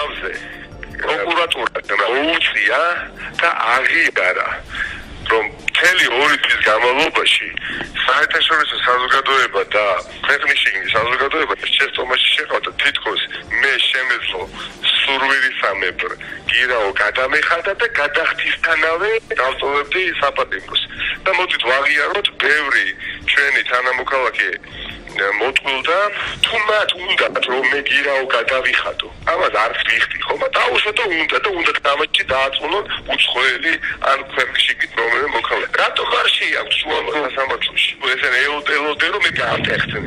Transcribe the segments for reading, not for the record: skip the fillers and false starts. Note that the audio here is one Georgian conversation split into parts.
თავზე პროკურატურა მოუწია და აღიარა რომ მთელი 2 წლის განმავლობაში საერთაშორისო საზოგადოება და ქვეყნის შიგნით საზოგადოება შეცდომაში შეყავდა თითქოს მე შემეძლო სურვილისამებრ გირაო გადამეხადა და გადახდისთანავე დავტოვებდი საპატიმროს და მოდით ვაღიაროთ ბევრი ჩვენი თანამოქალაქე მოტყვილდა თუ მათ უნდა რომ მე გირაო გადავიხადო ამას არც ვიხდი ხომ დაუშვათ და უნდა დამაჩი დააწუნონ უცხოელი ან ქვეყნის შიგნით რომელიმე მოქალაქე რატომ არ შეაქვს სამართლოში ესენ ელოდე რომ მე გაამტეხდნენ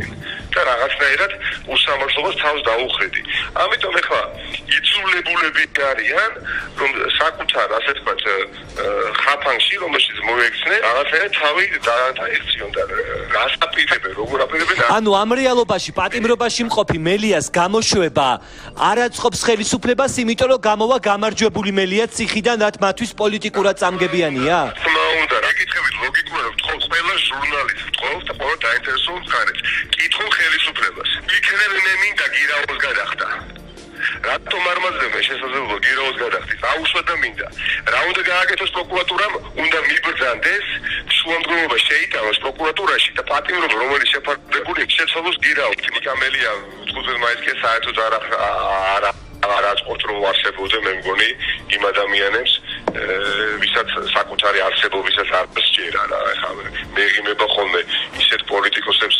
და რაღაცნაირად უსამართლობას თავს დაუხედი ამიტომ ეხლა იძულებულები არიან რომ საკუთარ ასე ვთქვათ ხაფანში რომელშიც მოექცნენ რაღაცნაირად თავი დაექციონ და რას აპირებენ როგორ აპირებენ ანუ ამ რეალობაში პატიმრობაში მყოფი მელიას გამოშვება არ აწყობს ხელისუფლებას იმიტომ რომ გამოვა გამარჯვებული მელია ციხიდან რაც მათთვის პოლიტიკურად წამგებიანია თქმა უნდა რა გითხებით ლოგიკურად ვთხოვთ ყველა ჟურნალისტს ვთხოვთ და ყველა დაინტერესებულ მხარეს კითხულ ხელისუფლებას იქნებ მე მინდა გირაოს გადახდა რატომ არ მაძლევ შესაძლებლობა გირაოს გადახდის აუშვა და მინდა რა უნდა გააკეთოს პროკურატურამ უნდა მიბრძანდეს შუამდგომობა შეიტანოს პროკურატურაში და პატიმრობა რომელიც შეფარდებული შეცვალოს გირაოს ნიკამელია 15 მაისკენ საერთოდ არ აწყობთ რომ არსებობდე მე მგონი იმ ადამიანებს ვისაც საკუთარი არსებობისას არ სჭირა რა ეხლა მეღიმება ხოლმე ისეთ პოლიტიკოსებს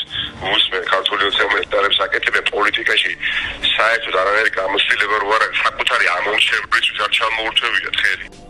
უსმენ ქართული ოცნებებს აკეთებენ პოლიტიკაში საერთოდ არანაირი გამოცდილება რო არა საკუთარი ამონჩევრისთვის არ ჩამოურთმევიათ ხელი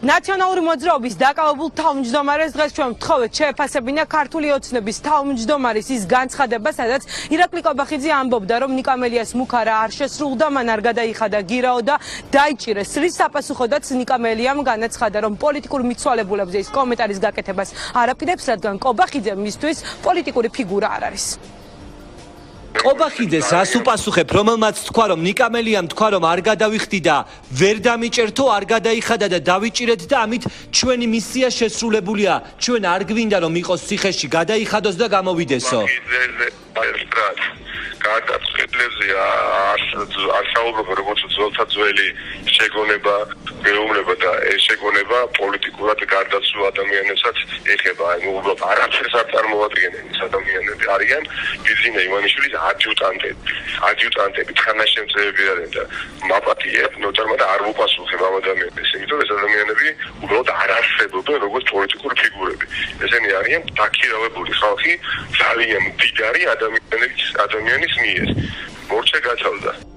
ნაციონალური მოძრაობის დაკავებულ თავმჯდომარეს დღეს ჩვენ ვთხოვეთ შეეფასებინა ქართული ოცნების თავმჯდომარის ის განცხადება, სადაც ირაკლი კობახიძე ამბობდა, რომ ნიკამელიას მუქარა არ შესრულდა, მან არ გადაიხადა გირაო და დაიჭირეს. რის საპასუხოდაც ნიკამელიამ განაცხადა, რომ პოლიტიკურ მიცვალებულებზე ის კომენტარის გაკეთებას არ აპირებს, რადგან კობახიძე მისთვის პოლიტიკური ფიგურა არ არის. კობახიძეს რას უპასუხებ, რომელმაც თქვა, რომ ნიკამელიამ თქვა, რომ არ გადავიხდი და ვერ დამიჭერთო, არ გადაიხადა და დავიჭირეთ და ამით ჩვენი მისია შესრულებულია. ჩვენ არ გვინდა რომ იყოს ციხეში, გადაიხადოს და გამოვიდესო. გადაწყვეტილებზე არ საუბრობ როგორც ძველთა ძველი შეგონება, მეუბნება და ეს შეგონება პოლიტიკურად გარდაცვლილ ადამიანებსაც ეხება. აი უბრალოდ არაფერს არ წარმოადგენენ ეს ადამიანები არიან ბიზნე ივანიშვილის ადიუტანტები თანაშემწეები არიან და მაპატიებ ნოწარმა და არ მოპასუხებ ამ ადამიანებს იმიტომ ეს ადამიანები უბრალოდ არ არსებობენ როგორც პოლიტიკური ფიგურები ესენი არიან დაქირავებული ხალხი ძალიან მდიდარი ადამიანის მიერ მორჩა გათავდა